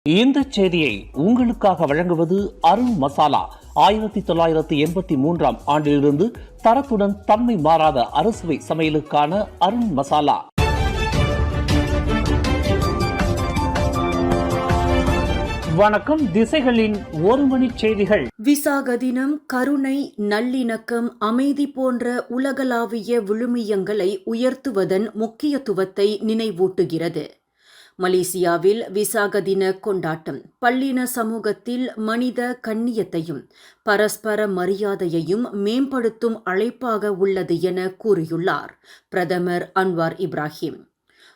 இந்த செய்தியை உங்களுக்காக வழங்குவது அருண் மசாலா. 1983 ஆண்டிலிருந்து தரத்துடன் தன்மை மாறாத அறுசுவை சமையலுக்கான அருண் மசாலா. வணக்கம். திசைகளின் ஒரு மணி செய்திகள். விசாக தினம் கருணை, நல்லிணக்கம், அமைதி போன்ற உலகளாவிய விழுமியங்களை உயர்த்துவதன் முக்கியத்துவத்தை நினைவூட்டுகிறது. மலேசியாவில் விசாக தின கொண்டாட்டம் பல்லின சமூகத்தில் மனித கண்ணியத்தையும் பரஸ்பர மரியாதையையும் மேம்படுத்தும் அழைப்பாக உள்ளது என கூறியுள்ளார் பிரதமர் அன்வார் இப்ராஹிம்.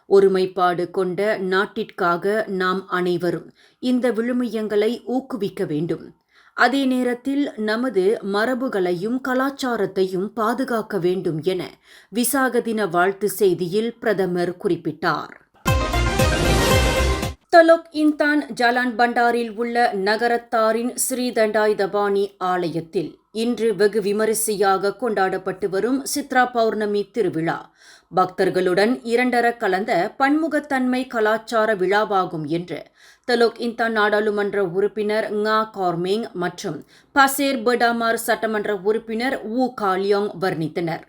ஒருமைப்பாடு கொண்ட நாட்டிற்காக நாம் அனைவரும் இந்த விழுமியங்களை ஊக்குவிக்க வேண்டும். அதே நேரத்தில் நமது மரபுகளையும் கலாச்சாரத்தையும் பாதுகாக்க வேண்டும் என விசாக தின வாழ்த்து செய்தியில் பிரதமர் குறிப்பிட்டார். தலோக் இன்தான் ஜலான் பண்டாரில் உள்ள நகரத்தாரின் ஸ்ரீ தண்டாய் தபானி ஆலயத்தில் இன்று வெகு விமரிசையாக கொண்டாடப்பட்டு வரும் சித்ரா பௌர்ணமி திருவிழா பக்தர்களுடன் இரண்டர கலந்த பன்முகத்தன்மை கலாச்சார விழாவாகும் என்று தலோக் இன்தான் நாடாளுமன்ற உறுப்பினர் ngா கார்மிங் மற்றும் பசேர் பெடாமார் சட்டமன்ற உறுப்பினர் வு காலியோங் வர்ணித்தனர்.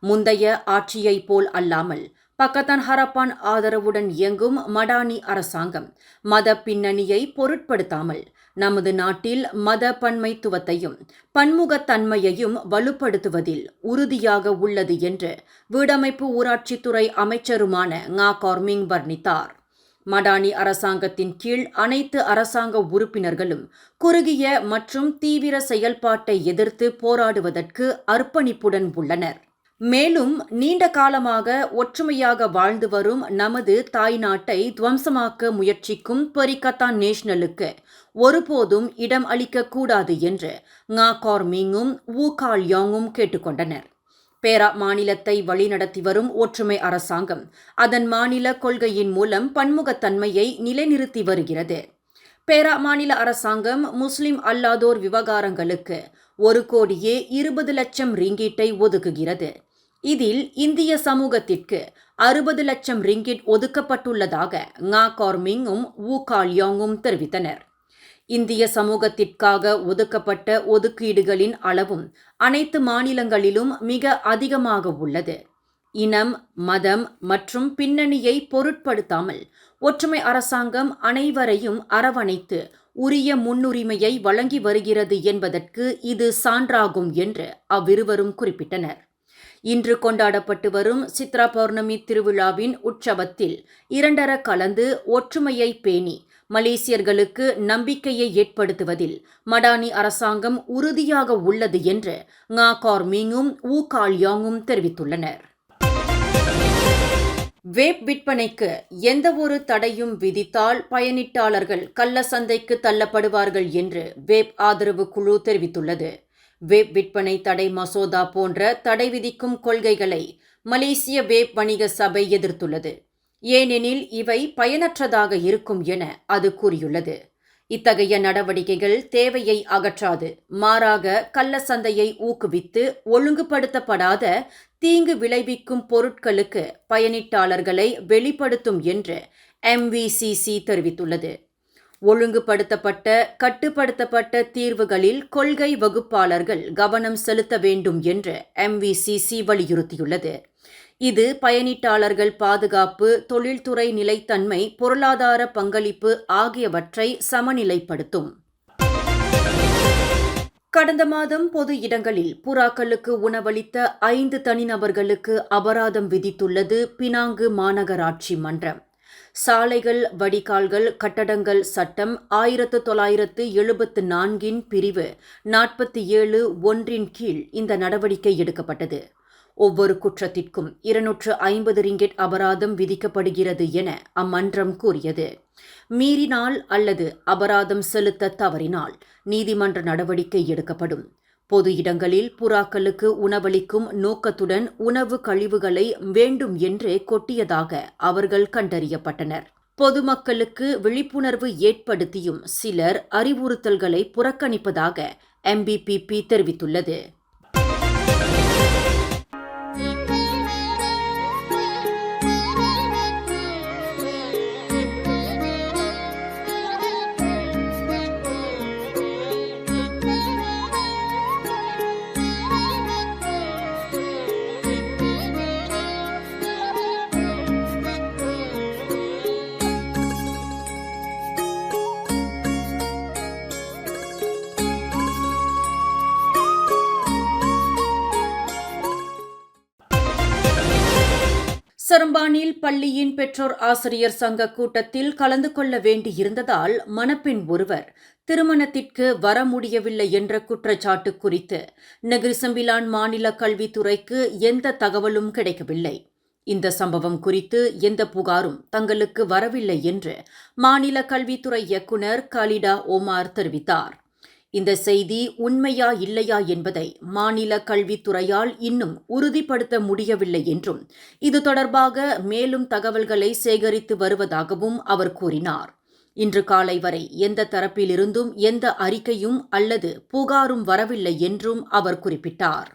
முந்தைய ஆட்சியைப் போல் அல்லாமல் பக்கத்தான் ஹரப்பான் ஆதரவுடன் இயங்கும் மடானி அரசாங்கம் மத பின்னணியை பொருட்படுத்தாமல் நமது நாட்டில் மத பன்மைத்துவத்தையும் பன்முகத்தன்மையையும் வலுப்படுத்துவதில் உறுதியாக உள்ளது என்று வீடமைப்பு ஊராட்சித்துறை அமைச்சருமான ngா கார்மிங் வர்ணித்தார். மடானி அரசாங்கத்தின் கீழ் அனைத்து அரசாங்க உறுப்பினர்களும் குறுகிய மற்றும் தீவிர செயல்பாட்டை எதிர்த்து போராடுவதற்கு அர்ப்பணிப்புடன் உள்ளனர். மேலும் நீண்ட காலமாக ஒற்றுமையாக வாழ்ந்து வரும் நமது தாய் நாட்டை துவம்சமாக்க முயற்சிக்கும் பெரிகத்தான் நேஷனலுக்கு ஒருபோதும் இடம் அளிக்கக்கூடாது என்று ngா கார்மிங்கும் வு காலியோங்கும் கேட்டுக்கொண்டனர். பேரா மாநிலத்தை வழிநடத்தி வரும் ஒற்றுமை அரசாங்கம் அதன் மாநில கொள்கையின் மூலம் பன்முகத்தன்மையை நிலைநிறுத்தி வருகிறது. பேரா மாநில அரசாங்கம் முஸ்லிம் அல்லாதோர் விவகாரங்களுக்கு 1,20,00,000 ரிங்கீட்டை ஒதுக்குகிறது. இதில் இந்திய சமூகத்திற்கு 60 லட்சம் ரிங்கிட் ஒதுக்கப்பட்டுள்ளதாக ngா கார்மிங்கும் வு காலியோங்கும் தெரிவித்தனர். இந்திய சமூகத்திற்காக ஒதுக்கப்பட்ட ஒதுக்கீடுகளின் அளவும் அனைத்து மாநிலங்களிலும் மிக அதிகமாக உள்ளது. இனம், மதம் மற்றும் பின்னணியை பொருட்படுத்தாமல் ஒற்றுமை அரசாங்கம் அனைவரையும் அரவணைத்து உரிய முன்னுரிமையை வழங்கி வருகிறது என்பதற்கு இது சான்றாகும் என்று அவ்விருவரும் குறிப்பிட்டனர். இன்று கொண்டாடப்பட்டு வரும் சித்ரா பௌர்ணமி திருவிழாவின் உற்சவத்தில் இரண்டர கலந்து ஒற்றுமையை பேணி மலேசியர்களுக்கு நம்பிக்கையை ஏற்படுத்துவதில் மடானி அரசாங்கம் உறுதியாக உள்ளது என்று ngா கார்மிங்கும் வு காலியோங்கும் தெரிவித்துள்ளனர். வேப் விற்பனைக்கு எந்தவொரு தடையும் விதித்தால் பயணிட்டாளர்கள் கள்ள சந்தைக்கு தள்ளப்படுவார்கள் என்று வேப் ஆதரவு குழு தெரிவித்துள்ளது. வேப் விற்பனை தடை மசோதா போன்ற தடை விதிக்கும் கொள்கைகளை மலேசிய வேப் வணிக சபை எதிர்த்துள்ளது. ஏனெனில் இவை பயனற்றதாக இருக்கும் என அது கூறியுள்ளது. இத்தகைய நடவடிக்கைகள் தேவையை அகற்றாது, மாறாக கள்ள சந்தையை ஊக்குவித்து ஒழுங்குபடுத்தப்படாத தீங்கு விளைவிக்கும் பொருட்களுக்கு பயணிட்டாளர்களை வெளிப்படுத்தும் என்று MVCC தெரிவித்துள்ளது. ஒழுங்குபடுத்தப்பட்ட கட்டுப்படுத்தப்பட்ட தீர்வுகளில் கொள்கை வகுப்பாளர்கள் கவனம் செலுத்த வேண்டும் என்று MVCC வலியுறுத்தியுள்ளது. இது பயணிட்டாளர்கள் பாதுகாப்பு, தொழில்துறை நிலைத்தன்மை, பொருளாதார பங்களிப்பு ஆகியவற்றை சமநிலைப்படுத்தும். கடந்த மாதம் பொது இடங்களில் புறாக்களுக்கு உணவளித்த 5 தனிநபர்களுக்கு அபராதம் விதித்துள்ளது பினாங்கு மாநகராட்சி மன்றம். சாலைகள், வடிகால்கள், கட்டடங்கள் சட்டம் 1974 பிரிவு 47(1) கீழ் இந்த நடவடிக்கை எடுக்கப்பட்டது. ஒவ்வொரு குற்றத்திற்கும் 250 ரிங்கிட் அபராதம் விதிக்கப்படுகிறது என அம்மன்றம் கூறியது. மீறினால் அல்லது அபராதம் செலுத்த தவறினால் நீதிமன்ற நடவடிக்கை எடுக்கப்படும். பொது இடங்களில் புறாக்களுக்கு உணவளிக்கும் நோக்கத்துடன் உணவு கழிவுகளை வேண்டும் என்றே கொட்டியதாக அவர்கள் கண்டறியப்பட்டனர். பொதுமக்களுக்கு விழிப்புணர்வு ஏற்படுத்தியும் சிலர் அறிவுறுத்தல்களை புறக்கணிப்பதாக MBPP தெரிவித்துள்ளது. சரம்பானில் பள்ளியின் பெற்றோர் ஆசிரியர் சங்க கூட்டத்தில் கலந்து கொள்ள வேண்டியிருந்ததால் மணப்பெண் ஒருவர் திருமணத்திற்கு வர முடியவில்லை என்ற குற்றச்சாட்டு குறித்து நெகிரிசம்பிலான் மாநில கல்வித்துறைக்கு எந்த தகவலும் கிடைக்கவில்லை. இந்த சம்பவம் குறித்து எந்த புகாரும் தங்களுக்கு வரவில்லை என்று மாநில கல்வித்துறை இயக்குநர் காலிடா ஓமார் தெரிவித்தார். இந்த செய்தி உண்மையா இல்லையா என்பதை மாநில கல்வித்துறையால் இன்னும் உறுதிப்படுத்த முடியவில்லை என்றும் இது தொடர்பாக மேலும் தகவல்களை சேகரித்து வருவதாகவும் அவர் கூறினார். இன்று காலை வரை எந்த தரப்பிலிருந்தும் எந்த அறிக்கையும் அல்லது புகாரும் வரவில்லை என்றும் அவர் குறிப்பிட்டார்.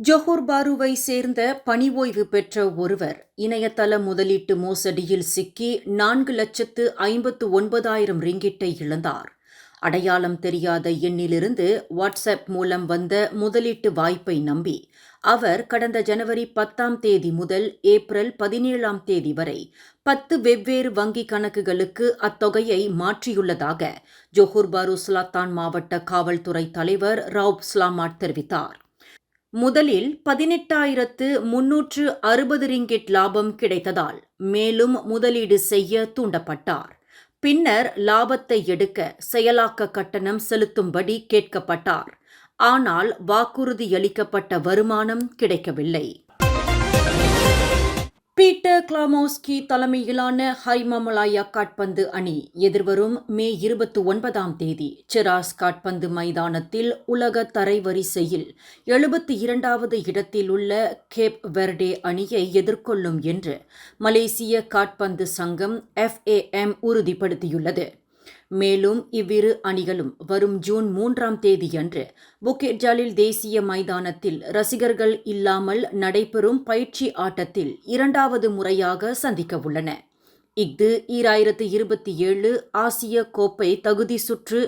ஜொஹோர் பாருவை சேர்ந்த பணி ஓய்வு பெற்ற ஒருவர் இணையதள முதலீட்டு மோசடியில் சிக்கி 4,59,000 ரிங்கிட்டை இழந்தார். அடையாளம் தெரியாத எண்ணிலிருந்து வாட்ஸ்அப் மூலம் வந்த முதலீட்டு வாய்ப்பை நம்பி அவர் கடந்த ஜனவரி 10 முதல் ஏப்ரல் 17 வரை 10 வெவ்வேறு வங்கிக் கணக்குகளுக்கு அத்தொகையை மாற்றியுள்ளதாக ஜொஹோர் பாரு ஸ்லாத்தான் மாவட்ட காவல்துறை தலைவர் ரவுப் ஸ்லாமாட் தெரிவித்தார். முதலில் 18,360 ரிங்கிட் லாபம் கிடைத்ததால் மேலும் முதலீடு செய்ய தூண்டப்பட்டார். பின்னர் லாபத்தை எடுக்க செயலாக்க கட்டணம் செலுத்தும்படி கேட்கப்பட்டார். ஆனால் வாக்குறுதியளிக்கப்பட்ட வருமானம் கிடைக்கவில்லை. பீட்டர் கிளாமோஸ்கி தலைமையிலான ஹரிமாமலாயா காட்பந்து அணி எதிர்வரும் மே 29 செராஸ் காட்பந்து மைதானத்தில் உலக தரைவரிசையில் 72வது இடத்தில் உள்ள கேப் வெர்டே அணியை எதிர்கொள்ளும் என்று மலேசிய காட்பந்து சங்கம் FAM உறுதிப்படுத்தியுள்ளது. மேலும் இவ்விரு அணிகளும் வரும் ஜூன் 3 அன்று புக்கெட் ஜாலில் தேசிய மைதானத்தில் ரசிகர்கள் இல்லாமல் நடைபெறும் பயிற்சி ஆட்டத்தில் 2வது முறையாக சந்திக்க உள்ளன. இஃது 2027 ஆசிய கோப்பை தகுதி சுற்று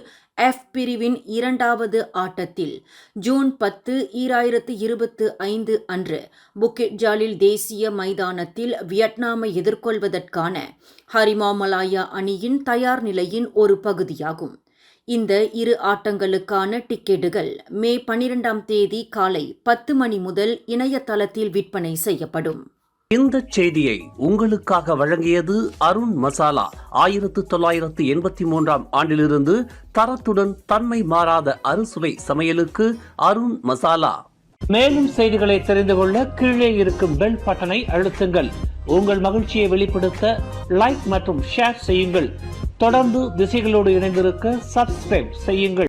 F பிரிவின் 2வது ஆட்டத்தில் ஜூன் 10, 2025 அன்று புக்கெட் ஜாலில் தேசிய மைதானத்தில் வியட்நாமை எதிர்கொள்வதற்கான ஹரிமாமலாயா அணியின் தயார் நிலையின் ஒரு பகுதியாகும். இந்த இரு ஆட்டங்களுக்கான டிக்கெட்டுகள் மே 12 காலை 10 மணி முதல் இணையதளத்தில் விற்பனை செய்யப்படும். இந்த செய்தியை உங்களுக்காக வழங்கியது அருண் மசாலா. 1983 ஆண்டிலிருந்து தரத்துடன் தன்மை மாறாத அறுசுவை சமையலுக்கு அருண் மசாலா. மேலும் செய்திகளை தெரிந்து கொள்ள கீழே இருக்கும் பெல் பட்டனை அழுத்துங்கள். உங்கள் மகிழ்ச்சியை வெளிப்படுத்த லைக் மற்றும் ஷேர் செய்யுங்கள். தொடர்ந்து திசைகளோடு இணைந்திருக்க சப்ஸ்கிரைப் செய்யுங்கள்.